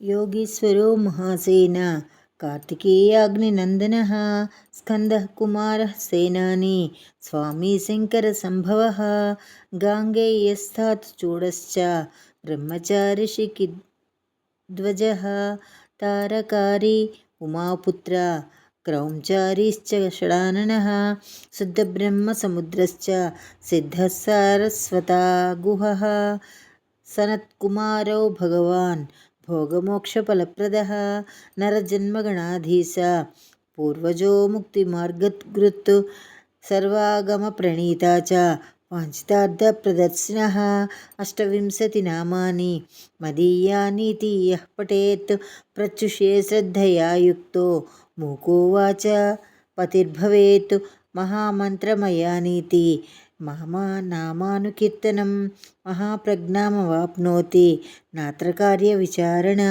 योगीश्वरो महासेन कार्तिकेयाग्निनन्दनः स्कन्दः कुमारः सेनानी स्वामी शङ्करसम्भवः गाङ्गेयस्तात् चूडश्च ब्रह्मचारिशिखिध्वजः तारकारी उमापुत्र क्रौञ्चारीश्च षडाननः शुद्धब्रह्मसमुद्रश्च सिद्धः सारस्वता गुहः सनत्कुमारो भगवान् भोगमोक्षफलप्रदः नरजन्मगणाधीश पूर्वजो मुक्तिमार्गकृत् सर्वागमप्रणीता च वाञ्छितार्थप्रदर्शिनः अष्टविंशतिनामानि मदीयानीति यः पठेत् प्रत्युषे श्रद्धया युक्तो मूकोवाच पतिर्भवेत् महामन्त्रमयानीति नामानुकीर्तनं महाप्रज्ञामवाप्नोति नात्र कार्यविचारणा।